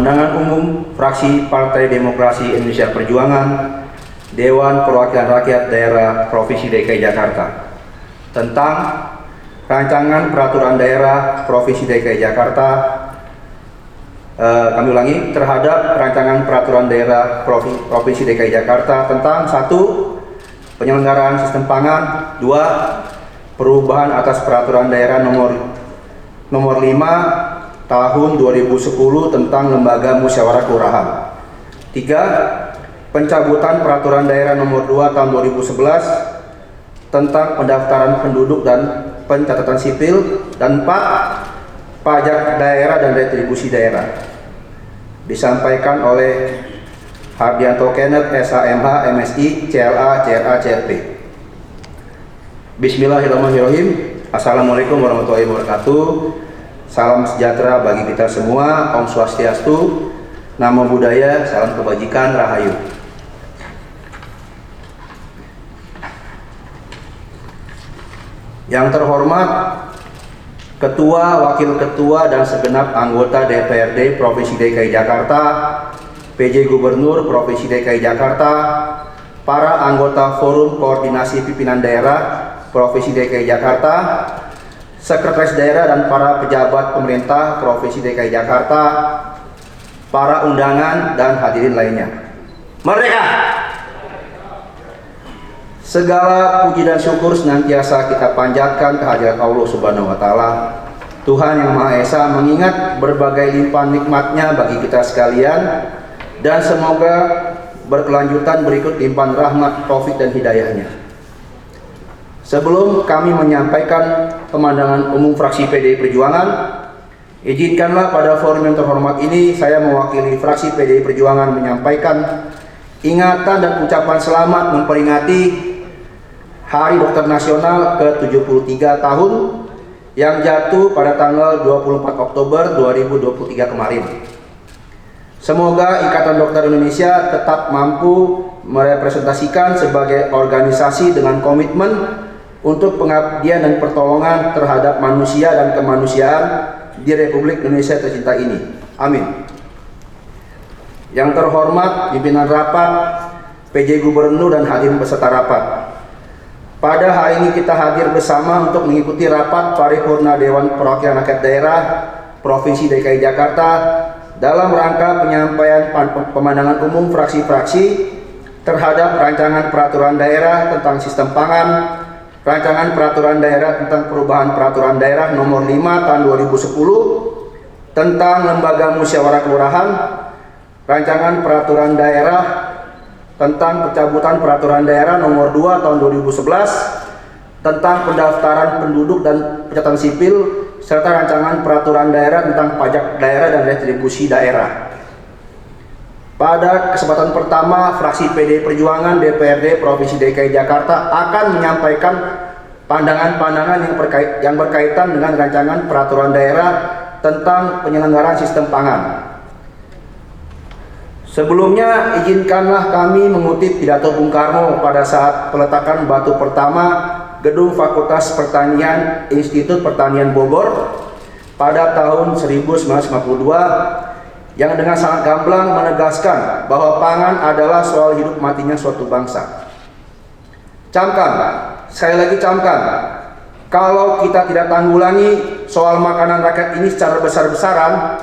Pemandangan umum fraksi Partai Demokrasi Indonesia Perjuangan, Dewan Perwakilan Rakyat Daerah Provinsi DKI Jakarta tentang rancangan peraturan daerah Provinsi DKI Jakarta. Kami ulangi, terhadap rancangan peraturan daerah Provinsi DKI Jakarta tentang 1. Penyelenggaraan sistem pangan, 2. Perubahan atas peraturan daerah nomor 5 tahun 2010 tentang Lembaga Musyawarah Kelurahan. 3. Pencabutan peraturan daerah nomor 2 tahun 2011 tentang pendaftaran penduduk dan pencatatan sipil. Dan 4. Pajak daerah dan retribusi daerah. Disampaikan oleh Hardianto Kenneth, SHMH, MSI, CLA, CRA, CRP. Bismillahirrahmanirrahim. Assalamualaikum warahmatullahi wabarakatuh. Salam sejahtera bagi kita semua. Om Swastiastu, Namo Buddhaya, salam kebajikan, Rahayu. Yang terhormat Ketua, Wakil Ketua, dan segenap anggota DPRD Provinsi DKI Jakarta, PJ Gubernur Provinsi DKI Jakarta, para anggota Forum Koordinasi Pimpinan Daerah Provinsi DKI Jakarta, Sekretaris Daerah dan para pejabat pemerintah Provinsi DKI Jakarta, para undangan dan hadirin lainnya. Merdeka! Segala puji dan syukur senantiasa kita panjatkan kehadirat Allah Subhanahu wa Ta'ala, Tuhan yang Maha Esa, mengingat berbagai limpahan nikmat-Nya bagi kita sekalian, dan semoga berkelanjutan berikut limpahan rahmat, taufik dan hidayah-Nya. Sebelum kami menyampaikan pemandangan umum fraksi PDI Perjuangan, izinkanlah pada forum yang terhormat ini saya mewakili fraksi PDI Perjuangan menyampaikan ingatan dan ucapan selamat memperingati Hari Dokter Nasional ke-73 tahun yang jatuh pada tanggal 24 Oktober 2023 kemarin. Semoga Ikatan Dokter Indonesia tetap mampu merepresentasikan sebagai organisasi dengan komitmen untuk pengabdian dan pertolongan terhadap manusia dan kemanusiaan di Republik Indonesia tercinta ini. Amin. Yang terhormat pimpinan rapat, PJ Gubernur dan hadirin peserta rapat. Pada hari ini kita hadir bersama untuk mengikuti rapat paripurna Dewan Perwakilan Rakyat Daerah Provinsi DKI Jakarta dalam rangka penyampaian pemandangan umum fraksi-fraksi terhadap rancangan peraturan daerah tentang sistem pangan, rancangan peraturan daerah tentang perubahan peraturan daerah nomor 5 tahun 2010 tentang Lembaga Musyawarah Kelurahan, rancangan peraturan daerah tentang pencabutan peraturan daerah nomor 2 tahun 2011 tentang pendaftaran penduduk dan pencatatan sipil, serta rancangan peraturan daerah tentang pajak daerah dan retribusi daerah. Pada kesempatan pertama, fraksi PDI Perjuangan DPRD Provinsi DKI Jakarta akan menyampaikan pandangan-pandangan yang berkaitan dengan rancangan peraturan daerah tentang penyelenggaraan sistem pangan. Sebelumnya, izinkanlah kami mengutip pidato Bung Karno pada saat peletakan batu pertama Gedung Fakultas Pertanian Institut Pertanian Bogor pada tahun 1952, yang dengan sangat gamblang menegaskan bahwa pangan adalah soal hidup matinya suatu bangsa. Camkan, sekali lagi camkan, kalau kita tidak tanggulangi soal makanan rakyat ini secara besar-besaran,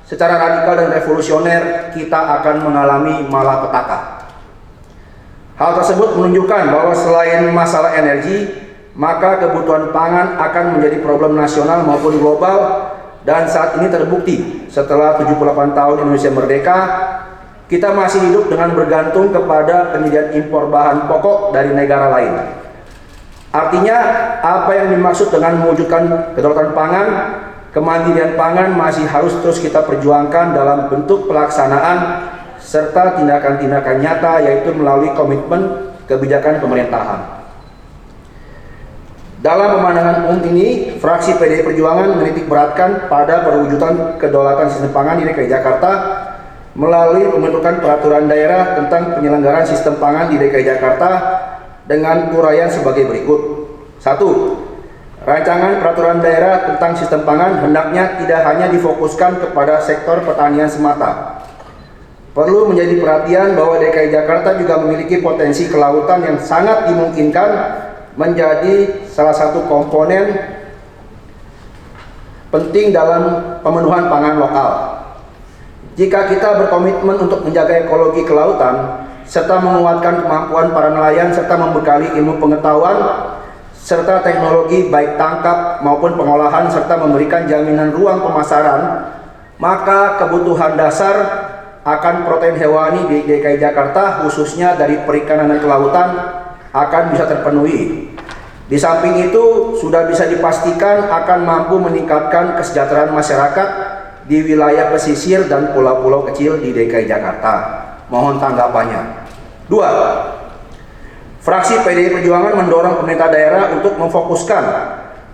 secara radikal dan revolusioner, kita akan mengalami malapetaka. Hal tersebut menunjukkan bahwa selain masalah energi, maka kebutuhan pangan akan menjadi problem nasional maupun global. Dan saat ini terbukti, setelah 78 tahun Indonesia merdeka, kita masih hidup dengan bergantung kepada penyediaan impor bahan pokok dari negara lain. Artinya, apa yang dimaksud dengan mewujudkan kedaulatan pangan, kemandirian pangan masih harus terus kita perjuangkan dalam bentuk pelaksanaan serta tindakan-tindakan nyata, yaitu melalui komitmen kebijakan pemerintahan. Dalam pemandangan umum ini, fraksi PDI Perjuangan menitik beratkan pada perwujudan kedaulatan sistem pangan di DKI Jakarta melalui pembentukan peraturan daerah tentang penyelenggaraan sistem pangan di DKI Jakarta dengan uraian sebagai berikut. 1. Rancangan peraturan daerah tentang sistem pangan hendaknya tidak hanya difokuskan kepada sektor pertanian semata. Perlu menjadi perhatian bahwa DKI Jakarta juga memiliki potensi kelautan yang sangat dimungkinkan menjadi salah satu komponen penting dalam pemenuhan pangan lokal. Jika kita berkomitmen untuk menjaga ekologi kelautan, serta menguatkan kemampuan para nelayan, serta membekali ilmu pengetahuan, serta teknologi baik tangkap maupun pengolahan, serta memberikan jaminan ruang pemasaran, maka kebutuhan dasar akan protein hewani di DKI Jakarta, khususnya dari perikanan dan kelautan, akan bisa terpenuhi. Di samping itu, sudah bisa dipastikan akan mampu meningkatkan kesejahteraan masyarakat di wilayah pesisir dan pulau-pulau kecil di DKI Jakarta. Mohon tanggapannya. 2. Fraksi PDI Perjuangan mendorong pemerintah daerah untuk memfokuskan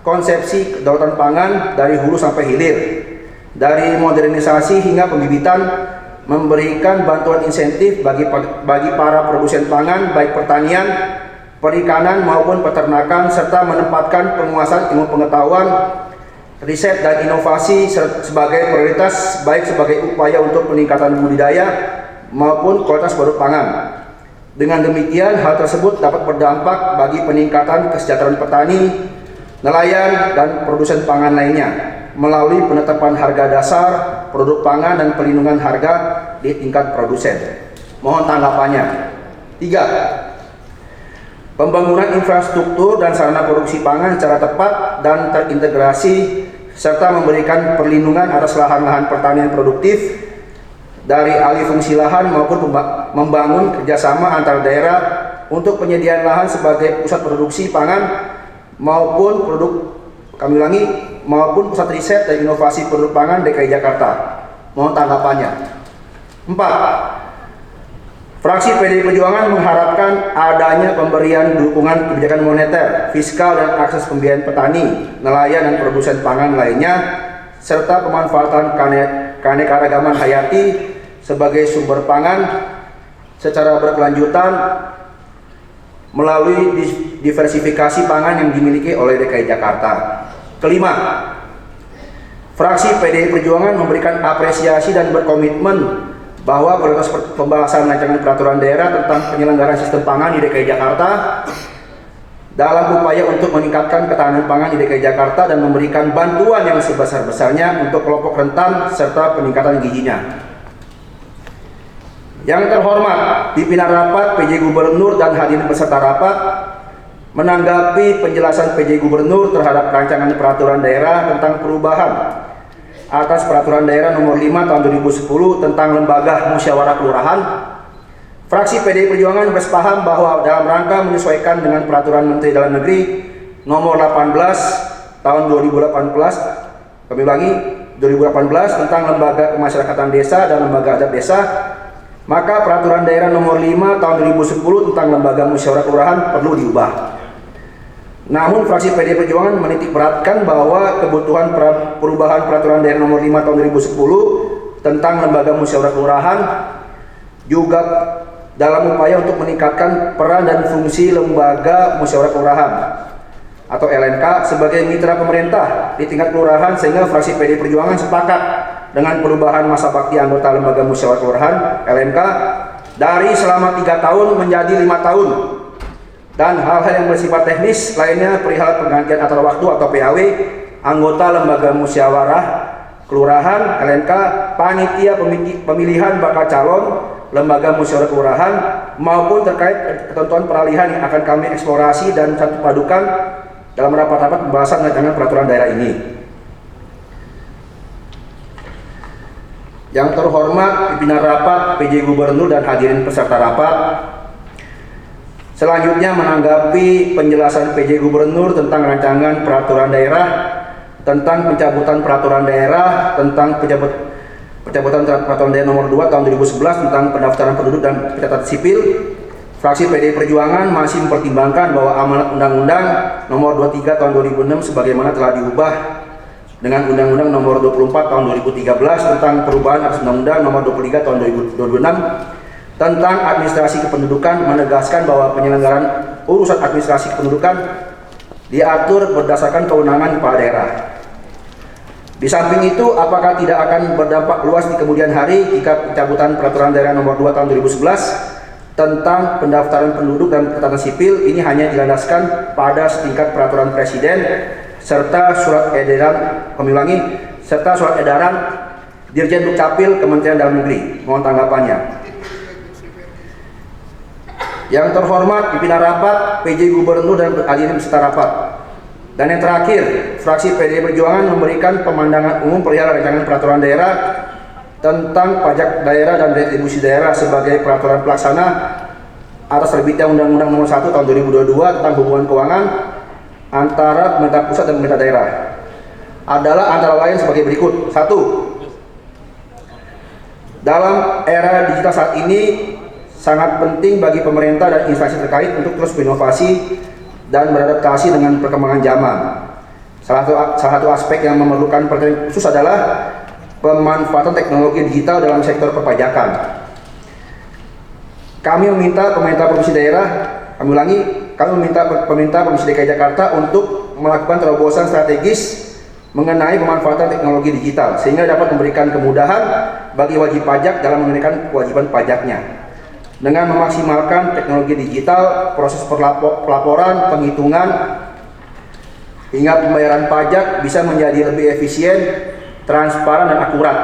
konsepsi kedaulatan pangan dari hulu sampai hilir, dari modernisasi hingga pembibitan, memberikan bantuan insentif bagi para produsen pangan, baik pertanian, perikanan maupun peternakan, serta menempatkan penguasaan ilmu pengetahuan, riset dan inovasi sebagai prioritas, baik sebagai upaya untuk peningkatan budidaya maupun kualitas produk pangan. Dengan demikian, hal tersebut dapat berdampak bagi peningkatan kesejahteraan petani, nelayan, dan produsen pangan lainnya melalui penetapan harga dasar produk pangan dan pelindungan harga di tingkat produsen. Mohon tanggapannya. 3. Pembangunan infrastruktur dan sarana produksi pangan secara tepat dan terintegrasi, serta memberikan perlindungan atas lahan-lahan pertanian produktif dari alih fungsi lahan maupun membangun kerjasama antar daerah untuk penyediaan lahan sebagai pusat produksi pangan maupun maupun pusat riset dan inovasi produk pangan DKI Jakarta. Mohon tanggapannya. 4. Fraksi PDI Perjuangan mengharapkan adanya pemberian dukungan kebijakan moneter, fiskal, dan akses pembiayaan petani, nelayan, dan produsen pangan lainnya, serta pemanfaatan keanekaragaman hayati sebagai sumber pangan secara berkelanjutan melalui diversifikasi pangan yang dimiliki oleh DKI Jakarta. 5. Fraksi PDI Perjuangan memberikan apresiasi dan berkomitmen bahwa prioritas pembahasan rancangan peraturan daerah tentang penyelenggaraan sistem pangan di DKI Jakarta dalam upaya untuk meningkatkan ketahanan pangan di DKI Jakarta dan memberikan bantuan yang sebesar-besarnya untuk kelompok rentan serta peningkatan gizinya. Yang terhormat, pimpinan rapat, PJ Gubernur, dan hadirin peserta rapat menanggapi penjelasan PJ Gubernur terhadap rancangan peraturan daerah tentang perubahan atas peraturan daerah nomor 5 tahun 2010 tentang lembaga musyawarah kelurahan. Fraksi PDI Perjuangan berpaham bahwa dalam rangka menyesuaikan dengan peraturan Menteri Dalam Negeri nomor 18 tahun 2018, 2018 tentang lembaga kemasyarakatan desa dan lembaga adat desa, maka peraturan daerah nomor 5 tahun 2010 tentang lembaga musyawarah kelurahan perlu diubah. Namun fraksi PDI Perjuangan menitik beratkan bahwa kebutuhan perubahan peraturan daerah nomor 5 tahun 2010 tentang lembaga musyawarah kelurahan juga dalam upaya untuk meningkatkan peran dan fungsi lembaga musyawarah kelurahan atau LMK sebagai mitra pemerintah di tingkat kelurahan, sehingga fraksi PDI Perjuangan sepakat dengan perubahan masa bakti anggota lembaga musyawarah kelurahan LMK dari selama 3 tahun menjadi 5 tahun, dan hal-hal yang bersifat teknis lainnya perihal penggantian atar waktu atau PAW anggota lembaga musyawarah kelurahan LMK, panitia pemilihan bakal calon lembaga musyawarah kelurahan, maupun terkait ketentuan peralihan yang akan kami eksplorasi dan satu padukan dalam rapat-rapat pembahasan rancangan peraturan daerah ini. Yang terhormat pimpinan rapat, PJ Gubernur, dan hadirin peserta rapat, selanjutnya menanggapi penjelasan PJ Gubernur tentang rancangan peraturan daerah tentang pencabutan peraturan daerah tentang pencabutan peraturan daerah nomor 2 tahun 2011 tentang pendaftaran penduduk dan pencatatan sipil. Fraksi PDI Perjuangan masih mempertimbangkan bahwa amanat Undang-Undang nomor 23 tahun 2006 sebagaimana telah diubah dengan Undang-Undang nomor 24 tahun 2013 tentang perubahan atas Undang-Undang nomor 23 tahun 2006 tentang administrasi kependudukan, menegaskan bahwa penyelenggaraan urusan administrasi kependudukan diatur berdasarkan kewenangan kepala daerah. Di samping itu, apakah tidak akan berdampak luas di kemudian hari jika pencabutan Peraturan Daerah Nomor 2 Tahun 2011 tentang pendaftaran penduduk dan catatan sipil ini hanya dilandaskan pada setingkat peraturan Presiden serta surat edaran Dirjen Dukcapil Kementerian Dalam Negeri. Mohon tanggapannya. Yang terhormat pimpinan rapat, PJ Gubernur dan hadirin peserta rapat. Dan yang terakhir, fraksi PDI Perjuangan memberikan pemandangan umum perihal rancangan peraturan daerah tentang pajak daerah dan retribusi daerah sebagai peraturan pelaksana atas terbitnya Undang-Undang Nomor 1 Tahun 2022 tentang hubungan keuangan antara pemerintah pusat dan pemerintah daerah adalah antara lain sebagai berikut. 1. Dalam era digital saat ini sangat penting bagi pemerintah dan instansi terkait untuk terus berinovasi dan beradaptasi dengan perkembangan zaman. Salah satu aspek yang memerlukan perhatian khusus adalah pemanfaatan teknologi digital dalam sektor perpajakan. Kami meminta pemerintah provinsi DKI Jakarta untuk melakukan terobosan strategis mengenai pemanfaatan teknologi digital sehingga dapat memberikan kemudahan bagi wajib pajak dalam menunaikan kewajiban pajaknya. Dengan memaksimalkan teknologi digital, proses pelaporan, penghitungan, hingga pembayaran pajak bisa menjadi lebih efisien, transparan, dan akurat.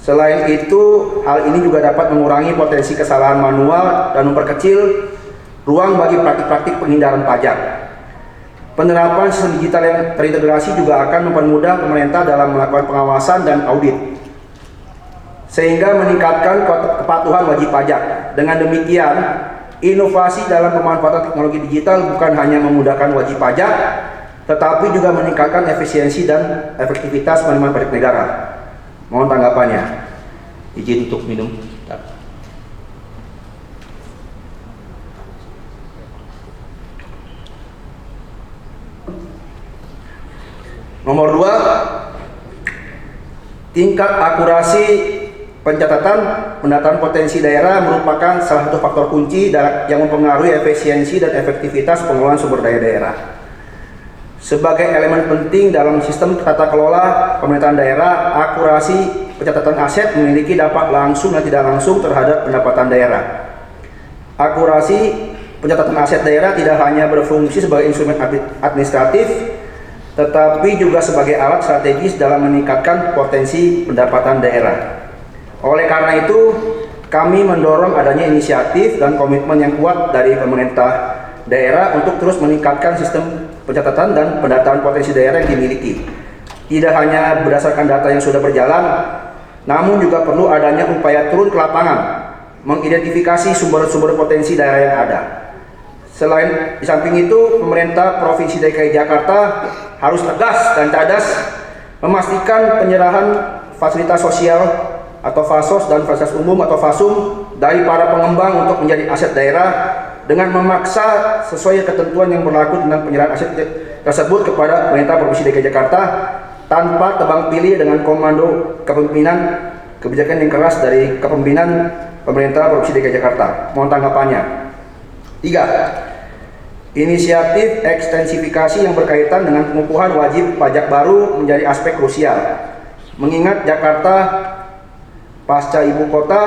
Selain itu, hal ini juga dapat mengurangi potensi kesalahan manual dan memperkecil ruang bagi praktik-praktik penghindaran pajak. Penerapan sistem digital yang terintegrasi juga akan mempermudah pemerintah dalam melakukan pengawasan dan audit, sehingga meningkatkan kepatuhan wajib pajak. Dengan demikian, inovasi dalam pemanfaatan teknologi digital bukan hanya memudahkan wajib pajak, tetapi juga meningkatkan efisiensi dan efektivitas penerimaan pajak negara. Mohon tanggapannya. Izin untuk minum. Nomor 2, tingkat akurasi pencatatan pendataan potensi daerah merupakan salah satu faktor kunci yang mempengaruhi efisiensi dan efektivitas pengelolaan sumber daya daerah. Sebagai elemen penting dalam sistem tata kelola pemerintahan daerah, akurasi pencatatan aset memiliki dampak langsung dan tidak langsung terhadap pendapatan daerah. Akurasi pencatatan aset daerah tidak hanya berfungsi sebagai instrumen administratif, tetapi juga sebagai alat strategis dalam meningkatkan potensi pendapatan daerah. Oleh karena itu, kami mendorong adanya inisiatif dan komitmen yang kuat dari pemerintah daerah untuk terus meningkatkan sistem pencatatan dan pendataan potensi daerah yang dimiliki. Tidak hanya berdasarkan data yang sudah berjalan, namun juga perlu adanya upaya turun ke lapangan, mengidentifikasi sumber-sumber potensi daerah yang ada. Di samping itu, pemerintah Provinsi DKI Jakarta harus tegas dan cadas memastikan penyerahan fasilitas sosial atau FASOS dan fasilitas umum atau FASUM dari para pengembang untuk menjadi aset daerah dengan memaksa sesuai ketentuan yang berlaku tentang penyerahan aset tersebut kepada pemerintah Provinsi DKI Jakarta tanpa tebang pilih dengan komando kepemimpinan kebijakan yang keras dari kepemimpinan pemerintah Provinsi DKI Jakarta. Mohon tanggapannya. 3. Inisiatif ekstensifikasi yang berkaitan dengan pengukuhan wajib pajak baru menjadi aspek krusial. Mengingat Jakarta pasca ibu kota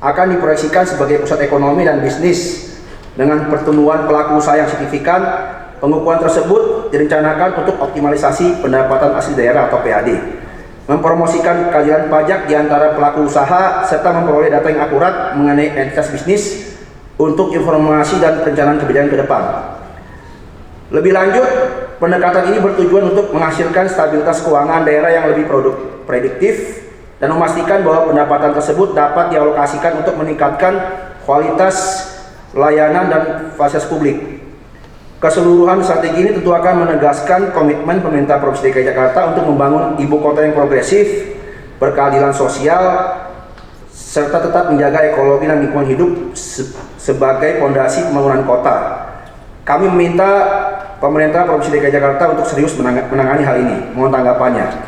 akan diproyeksikan sebagai pusat ekonomi dan bisnis dengan pertumbuhan pelaku usaha yang signifikan, pengukuhan tersebut direncanakan untuk optimalisasi pendapatan asli daerah atau PAD, mempromosikan keadilan pajak di antara pelaku usaha, serta memperoleh data yang akurat mengenai entitas bisnis untuk informasi dan perencanaan kebijakan ke depan. Lebih lanjut, pendekatan ini bertujuan untuk menghasilkan stabilitas keuangan daerah yang lebih prediktif dan memastikan bahwa pendapatan tersebut dapat dialokasikan untuk meningkatkan kualitas layanan dan fasilitas publik. Keseluruhan strategi ini tentu akan menegaskan komitmen pemerintah Provinsi DKI Jakarta untuk membangun ibu kota yang progresif, berkeadilan sosial, serta tetap menjaga ekologi dan lingkungan hidup sebagai fondasi pembangunan kota. Kami meminta pemerintah Provinsi DKI Jakarta untuk serius menangani hal ini. Mohon tanggapannya.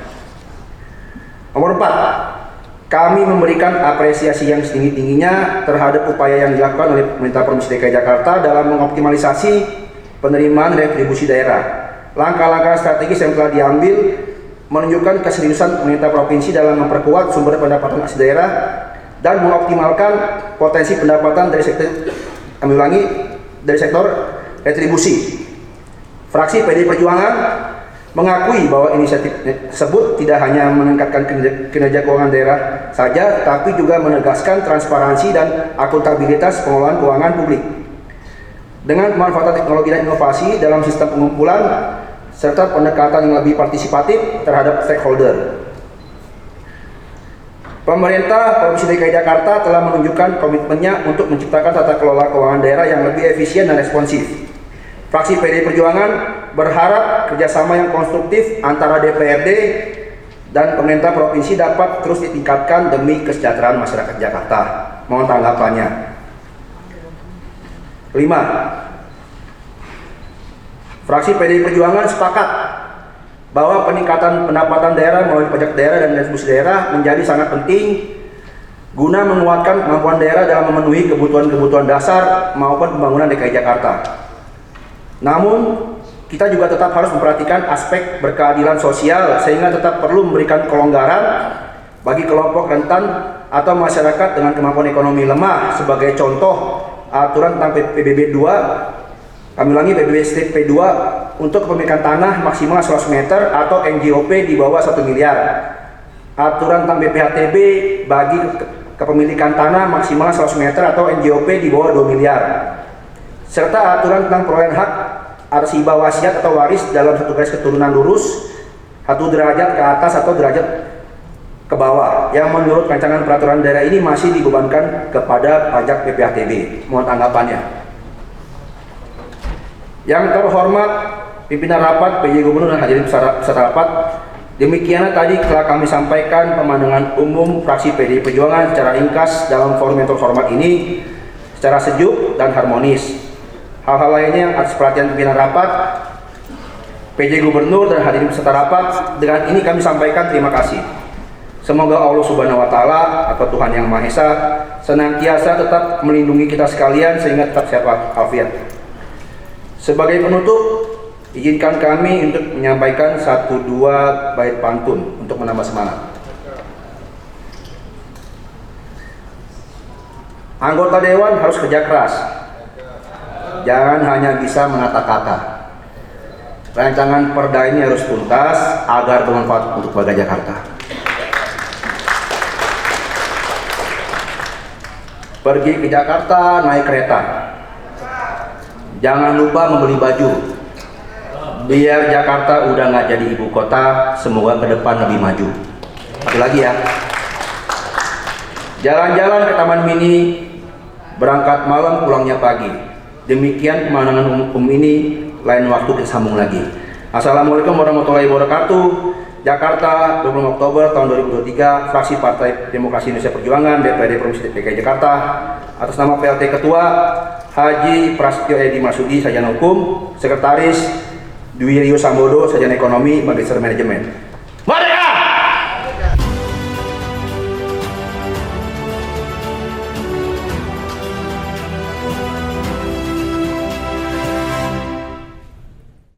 Nomor 4, kami memberikan apresiasi yang setinggi-tingginya terhadap upaya yang dilakukan oleh pemerintah Provinsi DKI Jakarta dalam mengoptimalisasi penerimaan retribusi daerah. Langkah-langkah strategis yang telah diambil menunjukkan keseriusan pemerintah provinsi dalam memperkuat sumber pendapatan asli daerah dan mengoptimalkan potensi pendapatan dari sektor retribusi. Fraksi PDI Perjuangan mengakui bahwa inisiatif tersebut tidak hanya meningkatkan kinerja keuangan daerah saja, tapi juga menegaskan transparansi dan akuntabilitas pengelolaan keuangan publik. Dengan pemanfaatan teknologi dan inovasi dalam sistem pengumpulan serta pendekatan yang lebih partisipatif terhadap stakeholder, pemerintah Provinsi DKI Jakarta telah menunjukkan komitmennya untuk menciptakan tata kelola keuangan daerah yang lebih efisien dan responsif. Fraksi PDI Perjuangan berharap kerjasama yang konstruktif antara DPRD dan pemerintah provinsi dapat terus ditingkatkan demi kesejahteraan masyarakat Jakarta. Mohon tanggapannya. 5. Fraksi PDI Perjuangan sepakat bahwa peningkatan pendapatan daerah melalui pajak daerah dan retribusi daerah menjadi sangat penting guna menguatkan kemampuan daerah dalam memenuhi kebutuhan-kebutuhan dasar maupun pembangunan DKI Jakarta. Namun, kita juga tetap harus memperhatikan aspek berkeadilan sosial sehingga tetap perlu memberikan kelonggaran bagi kelompok rentan atau masyarakat dengan kemampuan ekonomi lemah. Sebagai contoh, aturan tentang PBB 2, PBB 2 untuk kepemilikan tanah maksimal 100 meter atau NJOP di bawah 1 miliar. Aturan tentang BPHTB bagi kepemilikan tanah maksimal 100 meter atau NJOP di bawah 2 miliar. Serta aturan tentang perolehan hak atas hibah wasiat atau waris dalam satu garis keturunan lurus 1 derajat ke atas atau derajat ke bawah, yang menurut rancangan peraturan daerah ini masih dibebankan kepada pajak PPHTB. Mohon tanggapannya. Yang terhormat pimpinan rapat, PJ Gubernur dan hadirin peserta rapat, demikianlah tadi telah kami sampaikan pemandangan umum fraksi PDI Perjuangan secara ringkas dalam forum yang terhormat ini secara sejuk dan harmonis. Hal-hal lainnya yang atas perhatian pimpinan rapat, PJ Gubernur dan hadirin peserta rapat, dengan ini kami sampaikan terima kasih. Semoga Allah Subhanahu wa Ta'ala atau Tuhan Yang Maha Esa senantiasa tetap melindungi kita sekalian sehingga tetap sehat walafiat. Sebagai penutup, izinkan kami untuk menyampaikan 1-2 bait pantun untuk menambah semangat. Anggota dewan harus kerja keras, jangan hanya bisa menata kata. Rancangan perda ini harus tuntas agar bermanfaat untuk warga Jakarta. Pergi ke Jakarta naik kereta, jangan lupa membeli baju. Biar Jakarta udah nggak jadi ibu kota, semoga ke depan lebih maju. Satu lagi ya, jalan-jalan ke Taman Mini, berangkat malam pulangnya pagi. Demikian pemandangan umum ini, lain waktu kita sambung lagi. Assalamualaikum warahmatullahi wabarakatuh. Jakarta, 20 Oktober tahun 2023, fraksi Partai Demokrasi Indonesia Perjuangan, DPRD Provinsi DKI Jakarta, atas nama PLT Ketua Haji Prasetyo Edi Marsudi, Sarjana Hukum, Sekretaris Dwi Rio Sambodo, Sarjana Ekonomi, Magister Manajemen.